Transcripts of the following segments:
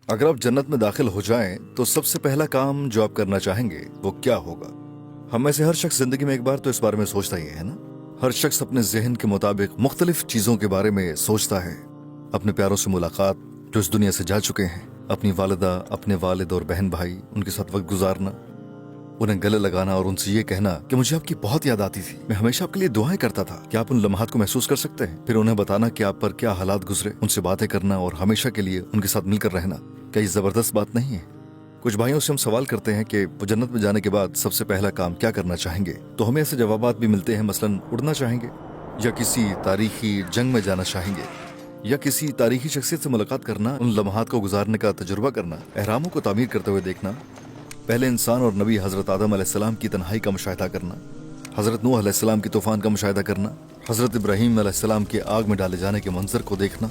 अगर आप जन्नत में दाखिल हो जाएं तो सबसे पहला काम जो आप करना चाहेंगे वो क्या होगा? हम में से हर शख्स जिंदगी में एक बार तो इस बारे में सोचता ही है ना। हर शख्स अपने जहन के मुताबिक मुख्तलिफ चीजों के बारे में सोचता है। अपने प्यारों से मुलाकात जो इस दुनिया से जा चुके हैं, अपनी वालिदा, अपने वालिद और बहन भाई, उनके साथ वक्त गुजारना, उन्हें गले लगाना और उनसे ये कहना कि मुझे आपकी बहुत याद आती थी, मैं हमेशा आपके लिए दुआएं करता था। क्या आप उन लम्हात को महसूस कर सकते हैं? फिर उन्हें बताना कि आप पर क्या हालात गुजरे, उनसे बातें करना और हमेशा के लिए उनके साथ मिलकर रहना। क्या ये जबरदस्त बात नहीं है? कुछ भाइयों से हम सवाल करते हैं कि वो जन्नत में जाने के बाद सबसे पहला काम क्या करना चाहेंगे, तो हमें ऐसे जवाबात भी मिलते हैं, मसलन उड़ना चाहेंगे, या किसी तारीखी जंग में जाना चाहेंगे, या किसी तारीखी शख्सियत से मुलाकात करना, उन लम्हात को गुजारने का तजुर्बा करना, एहरामों को तामीर करते हुए देखना, पहले इंसान और नबी हजरत आदम अलैहिस्सलाम की तन्हाई का मुशाहिदा करना, हजरत नूह अलैहिस्सलाम की तूफान का मुशाहिदा करना, हजरत इब्राहीम अलैहिस्सलाम के आग में डाले जाने के मंजर को देखना,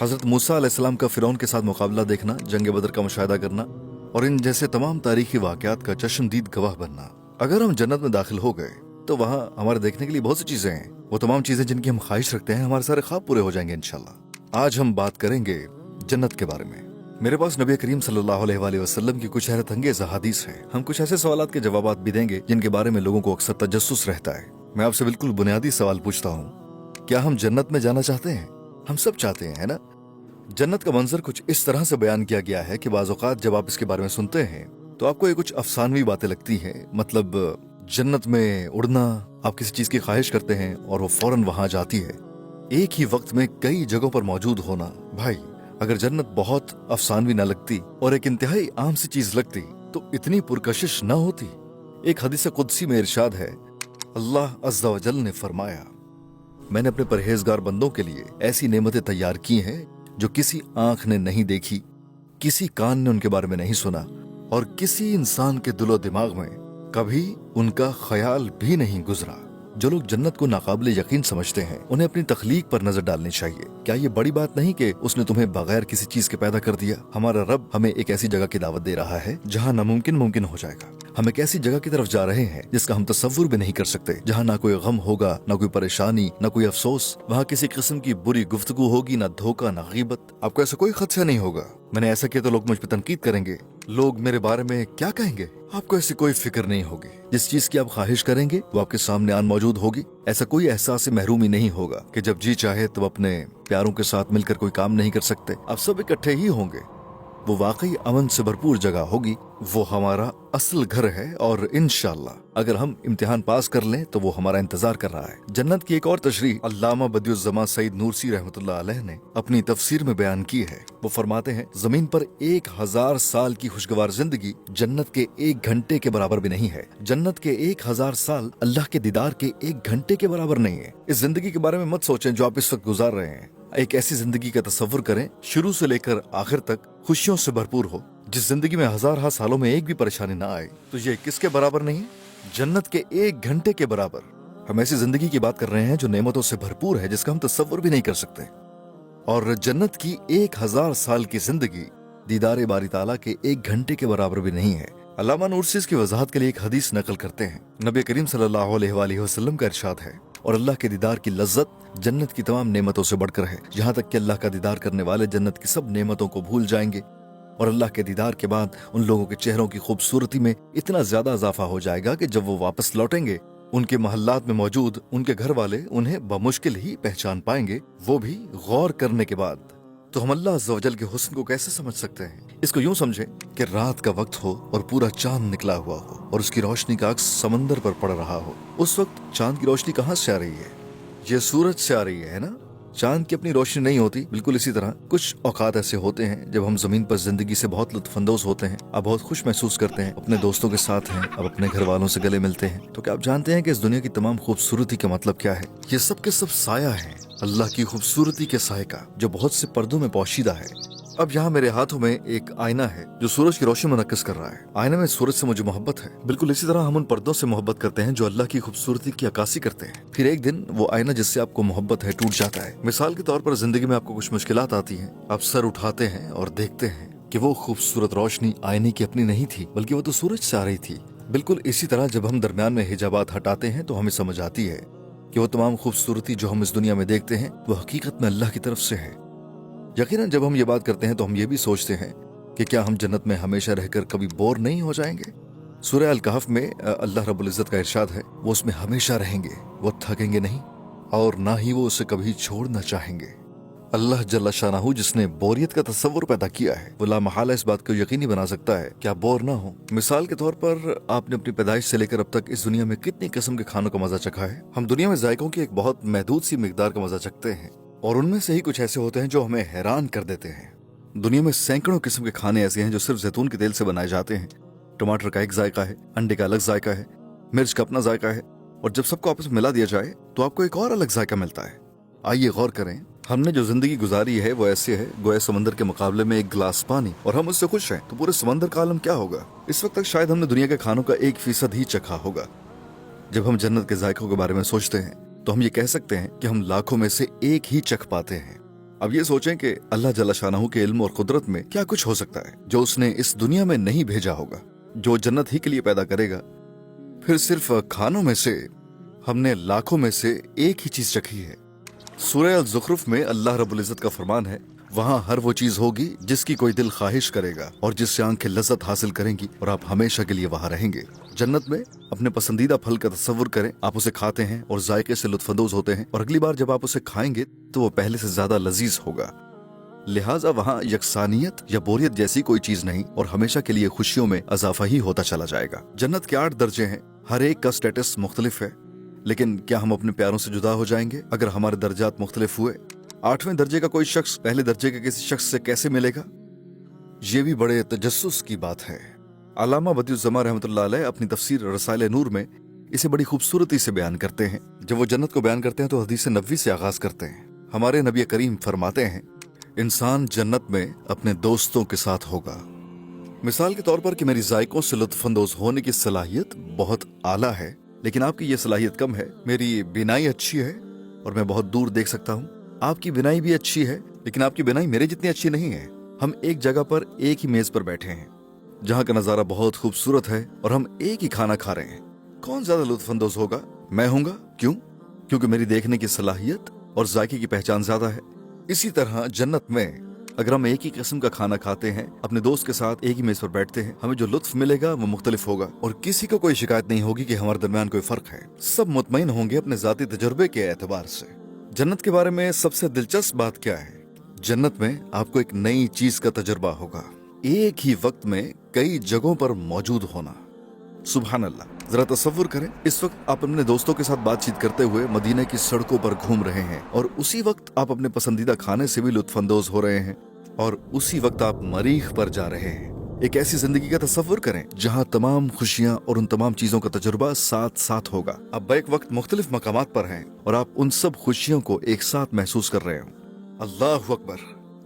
हजरत मूसा अलैहिस्सलाम का फिरौन के साथ मुकाबला देखना, जंग बदर का मुशाहिदा करना और इन जैसे तमाम तारीखी वाकयात का चश्मदीद गवाह बनना। अगर हम जन्नत में दाखिल हो गए तो वहाँ हमारे देखने के लिए बहुत सी चीजें हैं। वो तमाम चीजें जिनकी हम ख्वाहिश रखते हैं, हमारे सारे ख्वाब पूरे हो जाएंगे इंशाल्लाह। आज हम बात करेंगे जन्नत के बारे में। मेरे पास नबी करीम सल्लल्लाहु अलैहि वसल्लम की कुछ हैरत अंगेज अहादीस है। हम कुछ ऐसे सवालात के जवाबात भी देंगे जिनके बारे में लोगों को अक्सर तजस्सुस रहता है। मैं आपसे बिल्कुल बुनियादी सवाल पूछता हूँ, क्या हम जन्नत में जाना चाहते हैं? हम सब चाहते हैं, है ना? जन्नत का मंजर कुछ इस तरह से बयान किया गया है कि बाज़ औक़ात जब आप इसके बारे में सुनते हैं तो आपको ये कुछ अफसानवी बातें लगती हैं। मतलब जन्नत में उड़ना, आप किसी चीज की ख्वाहिश करते हैं और वो फौरन वहां जाती है। एक ही वक्त में कई जगहों पर मौजूद होना। भाई, अगर जन्नत बहुत अफसानवी न लगती और एक इंतहाई आम सी चीज लगती तो इतनी पुरकशिश न होती। एक हदीस कुदसी में इरशाद है, अल्लाह अज़्ज़ा व जल ने फरमाया, मैंने अपने परहेजगार बंदों के लिए ऐसी नेमतें तैयार की हैं जो किसी आंख ने नहीं देखी, किसी कान ने उनके बारे में नहीं सुना और किसी इंसान के दिलो दिमाग में कभी उनका ख्याल भी नहीं गुजरा। जो लोग जन्नत को नाकाबिले यकीन समझते हैं, उन्हें अपनी तख्लीक पर नजर डालनी चाहिए। क्या ये बड़ी बात नहीं कि उसने तुम्हें बगैर किसी चीज के पैदा कर दिया? हमारा रब हमें एक ऐसी जगह की दावत दे रहा है जहाँ नामुमकिन मुमकिन हो जाएगा। हम एक ऐसी जगह की तरफ जा रहे हैं जिसका हम तसव्वुर भी नहीं कर सकते, जहाँ ना कोई गम होगा, ना कोई परेशानी, ना कोई अफसोस। वहाँ किसी किस्म की बुरी गुफ्तगू होगी, ना धोखा, ना गीबत। आपको ऐसा कोई खदशा नहीं होगा, मैंने ऐसा किया तो लोग मुझ पर तनकीद करेंगे, लोग मेरे बारे में क्या कहेंगे। आपको ऐसी कोई फिक्र नहीं होगी। जिस चीज की आप ख्वाहिश करेंगे वो आपके सामने आन मौजूद होगी। ऐसा कोई एहसास महरूमी नहीं होगा कि जब जी चाहे तब अपने प्यारों के साथ मिलकर कोई काम नहीं कर सकते। आप सब इकट्ठे ही होंगे। वो वाकई अमन से भरपूर जगह होगी। वो हमारा असल घर है और इंशाअल्लाह अगर हम इम्तिहान पास कर लें तो वो हमारा इंतजार कर रहा है। जन्नत की एक और तशरीह अल्लामा बदियुज़्ज़मा सईद नूरसी रहमतुल्लाह अलैह ने अपनी तफसीर में बयान की है। वो फरमाते हैं, जमीन पर 1000 साल की खुशगवार जिंदगी जन्नत के 1 घंटे के बराबर भी नहीं है। जन्नत के 1000 साल अल्लाह के दीदार के 1 घंटे के बराबर नहीं है। इस जिंदगी के बारे में मत सोचें जो आप इस वक्त गुजार रहे हैं। एक ऐसी जिंदगी का तसव्वुर करें शुरू से लेकर आखिर तक खुशियों से भरपूर हो, जिस जिंदगी में 1000 सालों में एक भी परेशानी ना आए। तो ये किसके बराबर नहीं है? जन्नत के 1 घंटे के बराबर। हम ऐसी जिंदगी की बात कर रहे हैं जो नेमतों से भरपूर है, जिसका हम तसव्वुर भी नहीं कर सकते। और जन्नत की 1000 साल की जिंदगी दीदारे बारी ताला के 1 घंटे के बराबर भी नहीं है। अल्लामा नूरसी इसकी वजाहत के लिए एक हदीस नकल करते हैं। नबी करीम सल्लल्लाहु अलैहि वसल्लम का इरशाद है, और अल्लाह के दीदार की लज्जत जन्नत की तमाम नेमतों से बढ़कर है। यहाँ तक कि अल्लाह का दीदार करने वाले जन्नत की सब नेमतों को भूल जाएंगे और अल्लाह के दीदार के बाद उन लोगों के चेहरों की खूबसूरती में इतना ज्यादा इजाफा हो जाएगा कि जब वो वापस लौटेंगे उनके महल्लात में मौजूद उनके घर वाले उन्हें बमुश्किल ही पहचान पाएंगे, वो भी गौर करने के बाद। तो हम अल्लाह अज़्ज़ा व जल के हुस्न को कैसे समझ सकते हैं? इसको यूं समझें कि रात का वक्त हो और पूरा चांद निकला हुआ हो और उसकी रोशनी का अक्स समंदर पर पड़ रहा हो। उस वक्त चांद की रोशनी कहाँ से आ रही है? ये सूरज से आ रही है ना? चांद की अपनी रोशनी नहीं होती। बिल्कुल इसी तरह कुछ औकात ऐसे होते हैं जब हम जमीन पर जिंदगी से बहुत लुत्फानंदोज होते हैं, आप बहुत खुश महसूस करते हैं, अपने दोस्तों के साथ हैं, अब अपने घर वालों से गले मिलते हैं। तो क्या आप जानते हैं कि इस दुनिया की तमाम खूबसूरती का मतलब क्या है? ये सब के सब साया है, अल्लाह की खूबसूरती के साए का, जो बहुत से पर्दों में पोशीदा है। अब यहाँ मेरे हाथों में एक आईना है जो सूरज की रोशनी मुनक्किस कर रहा है। आईने में सूरज से मुझे मोहब्बत है। बिल्कुल इसी तरह हम उन पर्दों से मोहब्बत करते हैं जो अल्लाह की खूबसूरती की अक्कासी करते हैं। फिर एक दिन वो आईना जिससे आपको मोहब्बत है टूट जाता है। मिसाल के तौर पर जिंदगी में आपको कुछ मुश्किलात आती हैं, आप सर उठाते हैं और देखते हैं कि वो खूबसूरत रोशनी आईने की अपनी नहीं थी, बल्कि वो तो सूरज से आ रही थी। बिल्कुल इसी तरह जब हम दरमियान में हिजाबात हटाते हैं तो हमें समझ आती है कि वो तमाम खूबसूरती जो हम इस दुनिया में देखते हैं वो हकीकत में अल्लाह की तरफ से है। यकीनन जब हम ये बात करते हैं तो हम ये भी सोचते हैं कि क्या हम जन्नत में हमेशा रहकर कभी बोर नहीं हो जाएंगे। सूरह अल कहफ में अल्लाह रब्बुल इज्जत का इरशाद है, वो उसमें हमेशा रहेंगे, वो थकेंगे नहीं और ना ही वो उसे कभी छोड़ना चाहेंगे। अल्लाह जल्ला शानाहू जिसने बोरियत का तस्वुर पैदा किया है, वो लामहला इस बात को यकीनी बना सकता है कि आप बोर ना हो। मिसाल के तौर पर आपने अपनी पैदाइश से लेकर अब तक इस दुनिया में कितनी किस्म के खानों का मजा चखा है। हम दुनिया में जायकों की एक बहुत महदूद सी मिकदार का मजा चखते हैं और उनमें से ही कुछ ऐसे होते हैं जो हमें हैरान कर देते हैं। दुनिया में सैकड़ों किस्म के खाने ऐसे हैं जो सिर्फ जैतून के तेल से बनाए जाते हैं। टमाटर का एक जायका है, अंडे का अलग जायका है, मिर्च का अपना जायका है, और जब सबको आपस में मिला दिया जाए तो आपको एक और अलग जायका मिलता है। आइए गौर करें, हमने जो जिंदगी गुजारी है वो ऐसे है गोया समंदर के मुकाबले में एक गिलास पानी, और हम उससे खुश हैं तो पूरे समंदर का आलम क्या होगा। इस वक्त तक शायद हमने दुनिया के खानों का 1% ही चखा होगा। जब हम जन्नत के जायकों के बारे में सोचते हैं तो हम ये कह सकते हैं कि हम लाखों में से एक ही चख पाते हैं। अब ये सोचें कि अल्लाह जल्ला शानाहू के इल्म और कुदरत में क्या कुछ हो सकता है जो उसने इस दुनिया में नहीं भेजा होगा, जो जन्नत ही के लिए पैदा करेगा। फिर सिर्फ खानों में से हमने लाखों में से एक ही चीज चखी है। सूरह अल-ज़ुख़रुफ़ में अल्लाह रब्बुल इज़्ज़त का फरमान है, वहाँ हर वो चीज होगी जिसकी कोई दिल ख्वाहिश करेगा और जिससे आंखें लज्जत हासिल करेंगी, और आप हमेशा के लिए वहाँ रहेंगे। जन्नत में अपने पसंदीदा फल का तस्वुर करें, आप उसे खाते हैं और जायके से लुत्फ़अंदोज़ होते हैं, और अगली बार जब आप उसे खाएंगे तो वो पहले से ज्यादा लजीज होगा। लिहाजा वहाँ यकसानियत या बोरियत जैसी कोई चीज नहीं, और हमेशा के लिए खुशियों में इजाफा ही होता चला जाएगा। जन्नत के 8 दर्जे हैं, हर एक का स्टेटस मुख्तलिफ है, लेकिन क्या हम अपने प्यारों से जुदा हो जाएंगे अगर हमारे दर्जात मुख्तलिफ हुए। 8वें दर्जे का कोई शख्स पहले दर्जे के किसी शख्स से कैसे मिलेगा, ये भी बड़े तजस्सुस की बात है। अल्लामा बदियुज़्ज़मान रहमतुल्लाह अलैह अपनी तफसीर रसाइल नूर में इसे बड़ी खूबसूरती से बयान करते हैं। जब वो जन्नत को बयान करते हैं तो हदीस नबवी से आगाज करते हैं। हमारे नबी करीम फरमाते हैं, इंसान जन्नत में अपने दोस्तों के साथ होगा। मिसाल के तौर पर कि मेरी जायकों से लुत्फ़अंदोज़ होने की सलाहियत बहुत आला है, लेकिन आपकी ये सलाहियत कम है। मेरी बिनाई अच्छी है और मैं बहुत दूर देख सकता हूँ। आपकी बिनाई भी अच्छी है, लेकिन आपकी बिनाई मेरे जितनी अच्छी नहीं है। हम एक जगह पर एक ही मेज पर बैठे हैं, जहाँ का नजारा बहुत खूबसूरत है, और हम एक ही खाना खा रहे हैं। कौन ज्यादा लुत्फ़अंदोज़ होगा? मैं होऊंगा। क्यों? क्योंकि मेरी देखने की सलाहियत और जायके की पहचान ज्यादा है। इसी तरह जन्नत में अगर हम एक ही किस्म का खाना खाते हैं, अपने दोस्त के साथ एक ही मेज पर बैठते हैं, हमें जो लुत्फ मिलेगा वो मुख्तलिफ होगा, और किसी को कोई शिकायत नहीं होगी कि हमारे दरमियान कोई फर्क है। सब मुतमईन होंगे अपने जाती तजुर्बे के एतबार से। जन्नत के बारे में सबसे दिलचस्प बात क्या है? जन्नत में आपको एक नई चीज का तजुर्बा होगा, एक ही वक्त में कई जगहों पर मौजूद होना। सुभान अल्लाह, जरा तसव्वुर करें, इस वक्त आप अपने दोस्तों के साथ बातचीत करते हुए मदीने की सड़कों पर घूम रहे हैं, और उसी वक्त आप अपने पसंदीदा खाने से भी लुत्फ़अंदोज़ हो रहे हैं, और उसी वक्त आप मरीख पर जा रहे हैं। एक ऐसी जिंदगी का तसव्वुर करें जहां तमाम खुशियां और उन तमाम चीजों का तजुर्बा साथ साथ होगा। आप बैक वक्त मुख्तलिफ मकामात पर हैं और आप उन सब खुशियों को एक साथ महसूस कर रहे हो। अल्लाह अकबर,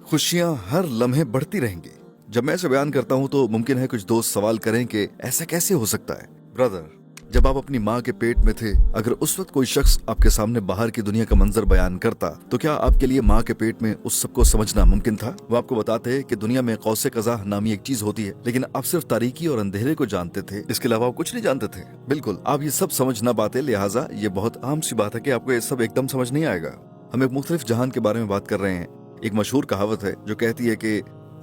खुशियां हर लम्हे बढ़ती रहेंगी। जब मैं इसे बयान करता हूं तो मुमकिन है कुछ दोस्त सवाल करें कि ऐसा कैसे हो सकता है। ब्रदर, जब आप अपनी माँ के पेट में थे, अगर उस वक्त कोई शख्स आपके सामने बाहर की दुनिया का मंजर बयान करता तो क्या आपके लिए माँ के पेट में उस सब को समझना मुमकिन था? वो आपको बताते हैं कि दुनिया में कौसे कज़ाह नामी एक चीज होती है, लेकिन आप सिर्फ तारीकी और अंधेरे को जानते थे, इसके अलावा आप कुछ नहीं जानते थे। बिल्कुल, आप ये सब समझ ना पाते, लिहाजा ये बहुत आम सी बात है कि आपको ये सब एकदम समझ नहीं आएगा। हम एक मुख्तलिफ जहान के बारे में बात कर रहे हैं। एक मशहूर कहावत है जो कहती है कि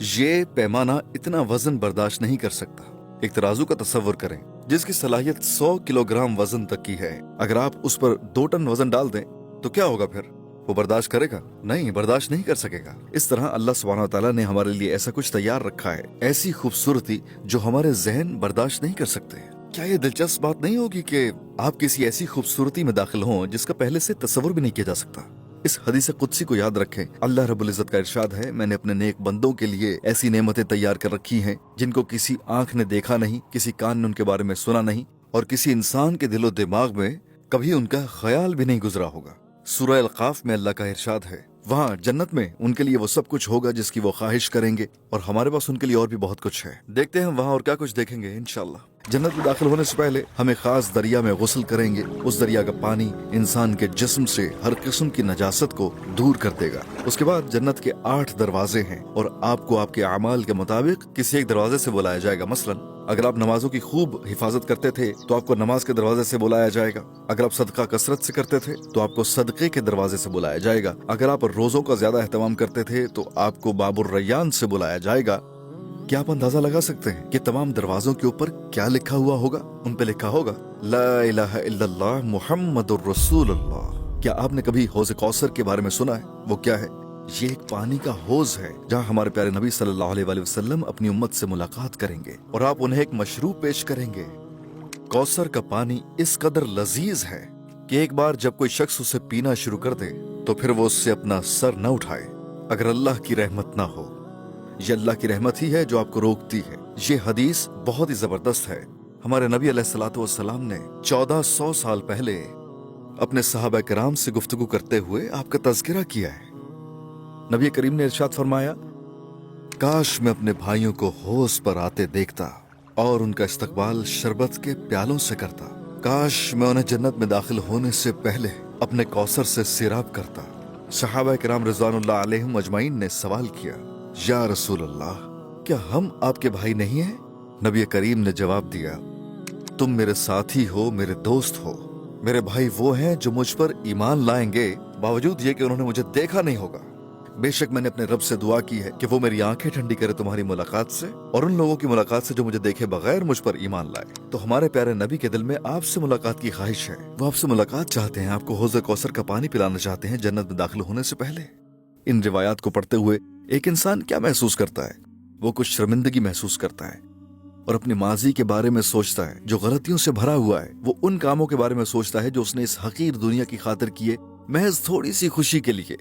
ये पैमाना इतना वजन बर्दाश्त नहीं कर सकता। एक तराजू का तस्वुर करें जिसकी सलाहियत 100 किलोग्राम वजन तक की है। अगर आप उस पर 2 टन वजन डाल दें तो क्या होगा? फिर वो बर्दाश्त करेगा? नहीं, बर्दाश्त नहीं कर सकेगा। इस तरह अल्लाह सुब्हानहू व तआला ने हमारे लिए ऐसा कुछ तैयार रखा है, ऐसी खूबसूरती जो हमारे जहन बर्दाश्त नहीं कर सकते। क्या ये दिलचस्प बात नहीं होगी कि आप किसी ऐसी खूबसूरती में दाखिल हों जिसका पहले से तस्वुर भी नहीं किया जा सकता? इस हदीस कुदसी को याद रखें। अल्लाह रब्बुल इज़्ज़त का इरशाद है, मैंने अपने नेक बंदों के लिए ऐसी नेमतें तैयार कर रखी हैं जिनको किसी आंख ने देखा नहीं, किसी कान ने उनके बारे में सुना नहीं, और किसी इंसान के दिलो दिमाग में कभी उनका ख्याल भी नहीं गुजरा होगा। सूरह अल-क़ाफ में अल्लाह का इरशाद है, वहाँ जन्नत में उनके लिए वो सब कुछ होगा जिसकी वो ख्वाहिश करेंगे, और हमारे पास उनके लिए और भी बहुत कुछ है। देखते हैं वहाँ और क्या कुछ देखेंगे इंशाअल्लाह। जन्नत में दाखिल होने से पहले हमें खास दरिया में गुस्ल करेंगे। उस दरिया का पानी इंसान के जिस्म से हर किस्म की नजासत को दूर कर देगा। उसके बाद जन्नत के 8 दरवाजे हैं, और आपको आपके अमाल के मुताबिक किसी एक दरवाजे से बुलाया जाएगा। मसलन अगर आप नमाजों की खूब हिफाजत करते थे तो आपको नमाज के दरवाजे से बुलाया जाएगा। अगर आप सदका कसरत से करते थे तो आपको सदके के दरवाजे से बुलाया जाएगा। अगर आप रोजों का ज्यादा एहतमाम करते थे तो आपको बाबुर रैयान से बुलाया जाएगा। क्या आप अंदाजा लगा सकते हैं कि तमाम दरवाजों के ऊपर क्या लिखा हुआ होगा? उन पे लिखा होगा ला इलाहा इल्लल्लाह मुहम्मदुर रसूलुल्लाह। क्या आपने कभी हौज़ कौसर के बारे में सुना है? वो क्या है? ये एक पानी का हौज है जहाँ हमारे प्यारे नबी सल्लल्लाहु अलैहि वसल्लम अपनी उम्मत से मुलाकात करेंगे और आप उन्हें एक मशरूब पेश करेंगे। कौसर का पानी इस कदर लजीज है कि एक बार जब कोई शख्स उसे पीना शुरू कर दे तो फिर वो उससे अपना सर न उठाए अगर अल्लाह की रहमत ना हो। ये अल्लाह की रहमत ही है जो आपको रोकती है। ये हदीस बहुत ही जबरदस्त है। हमारे नबी अलैहिस्सलातु वस्सलाम ने 1400 साल पहले अपने सहाबा किराम से गुफ्तगू करते हुए आपका तज़किरा किया है। नबी करीम ने इरशाद फरमाया, काश मैं अपने भाइयों को हौज पर आते देखता और उनका इस्तकबाल शरबत के प्यालों से करता। काश मैं उन्हें जन्नत में दाखिल होने से पहले अपने कौसर से सिराब करता। सहाबा किराम रिज़वानुल्लाह अलैहिम अजमाइन ने सवाल किया, या रसूल अल्लाह, क्या हम आपके भाई नहीं हैं? नबी करीम ने जवाब दिया, तुम मेरे साथी हो, मेरे दोस्त हो। मेरे भाई वो हैं जो मुझ पर ईमान लाएंगे बावजूद ये कि उन्होंने मुझे देखा नहीं होगा। बेशक मैंने अपने रब से दुआ की है कि वो मेरी आंखें ठंडी करे तुम्हारी मुलाकात से और उन लोगों की मुलाकात से जो मुझे देखे बगैर मुझ पर ईमान लाए। तो हमारे प्यारे नबी के दिल में आपसे मुलाकात की ख्वाहिश है। वो आपसे मुलाकात चाहते हैं, आपको हौज़ कौसर का पानी पिलाना चाहते हैं जन्नत में दाखिल होने से पहले। इन रिवायात को पढ़ते हुए एक इंसान क्या महसूस करता है? वो कुछ शर्मिंदगी महसूस करता है और अपने माजी के बारे में सोचता है जो गलतियों से भरा हुआ है। वो उन कामों के बारे में सोचता है जो उसने इस हकीर दुनिया की खातिर किए महज थोड़ी सी खुशी के लिए।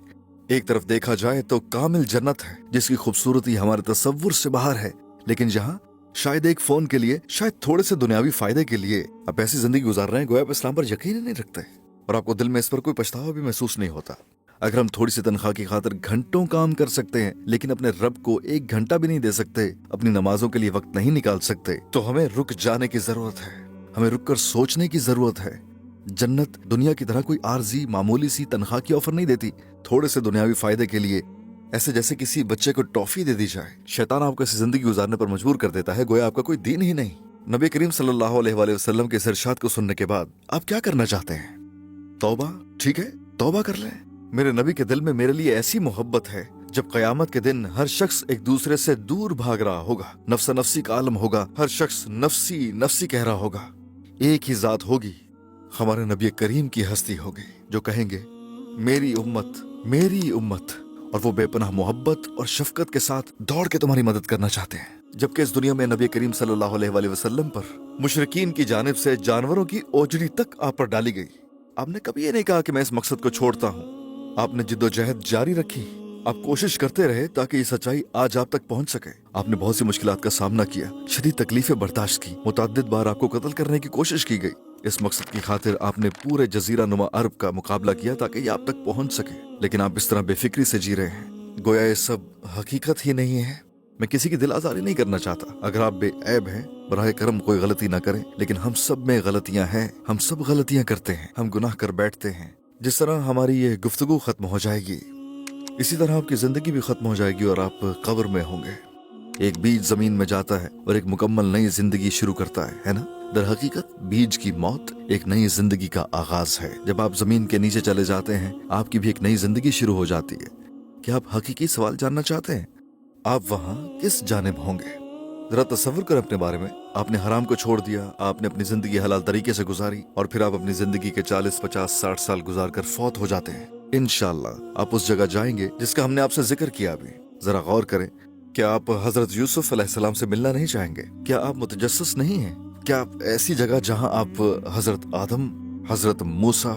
एक तरफ देखा जाए तो कामिल जन्नत है जिसकी खूबसूरती हमारे तसव्वुर से बाहर है, लेकिन जहाँ शायद एक फोन के लिए, शायद थोड़े से दुनियावी फायदे के लिए आप ऐसी जिंदगी गुजार रहे हैं गोया आप इस्लाम पर यकीन ही नहीं रखते और आपको दिल में इस पर कोई पछतावा भी महसूस नहीं होता। अगर हम थोड़ी सी तनख्वाह की खातिर घंटों काम कर सकते हैं लेकिन अपने रब को एक घंटा भी नहीं दे सकते, अपनी नमाजों के लिए वक्त नहीं निकाल सकते, तो हमें रुक जाने की जरूरत है। हमें रुक कर सोचने की जरूरत है। जन्नत दुनिया की तरह कोई आर्जी मामूली सी तनख्वाह की ऑफर नहीं देती थोड़े से दुनियावी फायदे के लिए, ऐसे जैसे किसी बच्चे को टॉफी दे दी जाए। शैतान आपको ऐसी जिंदगी गुजारने पर मजबूर कर देता है गोया आपका कोई दीन ही नहीं। नबी करीम सल्लल्लाहु अलैहि वसल्लम के इस इरशाद को सुनने के बाद आप क्या करना चाहते हैं? तौबा, ठीक है, तौबा कर लें। मेरे नबी के दिल में मेरे लिए ऐसी मोहब्बत है, जब कयामत के दिन हर शख्स एक दूसरे से दूर भाग रहा होगा, नफ्सा नफ्सी का आलम होगा, हर शख्स नफ्सी नफ्सी कह रहा होगा, एक ही जात होगी, हमारे नबी करीम की हस्ती होगी जो कहेंगे मेरी उम्मत, और वो बेपनाह मोहब्बत और शफकत के साथ दौड़ के तुम्हारी मदद करना चाहते हैं। जबकि इस दुनिया में नबी करीम सल्लल्लाहु अलैहि वसल्लम पर मुशरिकीन की जानिब से जानवरों की ओजड़ी तक आप पर डाली गई। आपने कभी ये नहीं कहा कि मैं इस मकसद को छोड़ता हूँ। आपने जिद्दोजहद जारी रखी, आप कोशिश करते रहे ताकि ये सच्चाई आज आप तक पहुंच सके। आपने बहुत सी मुश्किलात का सामना किया, शदीद तकलीफें बर्दाश्त की, मुतअद्दिद बार आपको कत्ल करने की कोशिश की गई। इस मकसद की खातिर आपने पूरे जजीरा नुमा अरब का मुकाबला किया ताकि ये आप तक पहुंच सके, लेकिन आप इस तरह बेफिक्री से जी रहे हैं गोया ये सब हकीकत ही नहीं है। मैं किसी की दिल आजारी नहीं करना चाहता। अगर आप बेऐब हैं बराए करम कोई गलती ना करें, लेकिन हम सब में गलतियां हैं, हम सब गलतियां करते हैं, हम गुनाह कर बैठते हैं। जिस तरह हमारी ये गुफ्तगू खत्म हो जाएगी इसी तरह आपकी जिंदगी भी खत्म हो जाएगी और आप कब्र में होंगे। एक बीज जमीन में जाता है और एक मुकम्मल नई जिंदगी शुरू करता है ना? दर हकीकत बीज की मौत एक नई जिंदगी का आगाज है। जब आप जमीन के नीचे चले जाते हैं आपकी भी एक नई जिंदगी शुरू हो जाती है। क्या आप हकीकी सवाल जानना चाहते हैं? आप वहाँ किस जानिब होंगे? जरा तसव्वुर करें अपने बारे में। आपने हराम को छोड़ दिया, आपने अपनी जिंदगी हलाल तरीके से गुजारी और फिर आप अपनी जिंदगी के 40, 50, 60 साल गुजार कर फौत हो जाते हैं। इंशाअल्लाह आप उस जगह जाएंगे जिसका हमने आपसे जिक्र किया अभी। जरा गौर करें, क्या आप हजरत यूसुफ अलैहिस्सलाम से मिलना नहीं चाहेंगे? क्या आप मुतजस्सिस नहीं हैं? क्या आप ऐसी जगह जहां आप हजरत आदम, हजरत मूसा,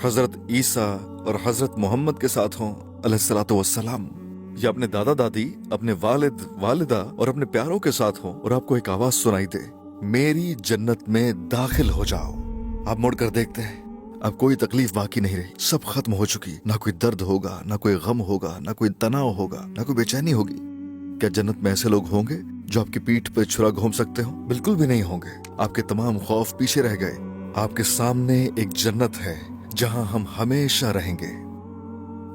हजरत ईसा और हजरत मोहम्मद के साथ हों अलैहिस्सलातु वस्सलाम, या अपने दादा दादी, अपने वालिद वालिदा और अपने प्यारों के साथ हों और आपको एक आवाज सुनाई दे, मेरी जन्नत में दाखिल हो जाओ। आप मुड़कर देखते हैं अब कोई तकलीफ बाकी नहीं रही, सब खत्म हो चुकी। ना कोई दर्द होगा, ना कोई गम होगा, ना कोई तनाव होगा, ना कोई बेचैनी होगी। क्या जन्नत में ऐसे लोग होंगे जो आपकी पीठ पर छुरा घूम सकते हो? बिल्कुल भी नहीं होंगे। आपके तमाम खौफ पीछे रह गए। आपके सामने एक जन्नत है जहां हम हमेशा रहेंगे।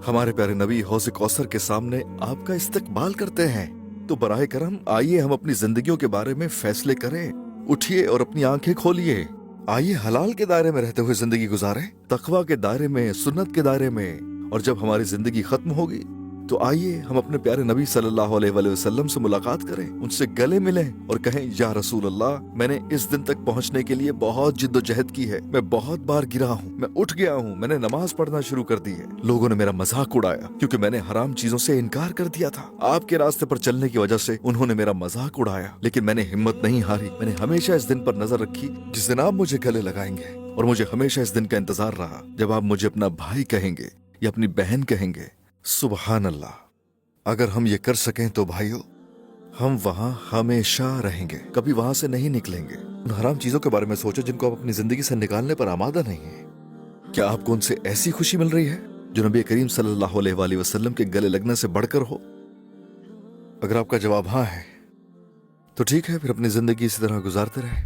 हमारे प्यारे नबी हौज़ कौसर के सामने आपका इस्तकबाल करते हैं। तो बराए करम आइए हम अपनी जिंदगियों के बारे में फैसले करें। उठिए और अपनी आंखें खोलिए। आइए हलाल के दायरे में रहते हुए जिंदगी गुजारें, तकवा के दायरे में, सुन्नत के दायरे में। और जब हमारी जिंदगी खत्म होगी तो आइए हम अपने प्यारे नबी सल्लल्लाहु अलैहि वसल्लम से मुलाकात करें, उनसे गले मिलें और कहें, या रसूल अल्लाह, मैंने इस दिन तक पहुंचने के लिए बहुत जिद्दोजहद की है, मैं बहुत बार गिरा हूँ, मैं उठ गया हूँ, मैंने नमाज पढ़ना शुरू कर दी है, लोगों ने मेरा मजाक उड़ाया क्योंकि मैंने हराम चीजों से इनकार कर दिया था, आपके रास्ते पर चलने की वजह से उन्होंने मेरा मजाक उड़ाया, लेकिन मैंने हिम्मत नहीं हारी, मैंने हमेशा इस दिन पर नजर रखी जिस दिन आप मुझे गले लगाएंगे, और मुझे हमेशा इस दिन का इंतजार रहा जब आप मुझे अपना भाई कहेंगे या अपनी बहन कहेंगे। सुबहान अल्लाह। अगर हम ये कर सकें तो भाइयों, हम वहां हमेशा रहेंगे, कभी वहां से नहीं निकलेंगे। उन हराम चीजों के बारे में सोचो जिनको आप अपनी जिंदगी से निकालने पर आमादा नहीं है। क्या आपको उनसे ऐसी खुशी मिल रही है जो नबी करीम सल्लल्लाहु अलैहि वसल्लम के गले लगने से बढ़कर हो? अगर आपका जवाब हाँ है तो ठीक है, फिर अपनी जिंदगी इसी तरह गुजारते रहे।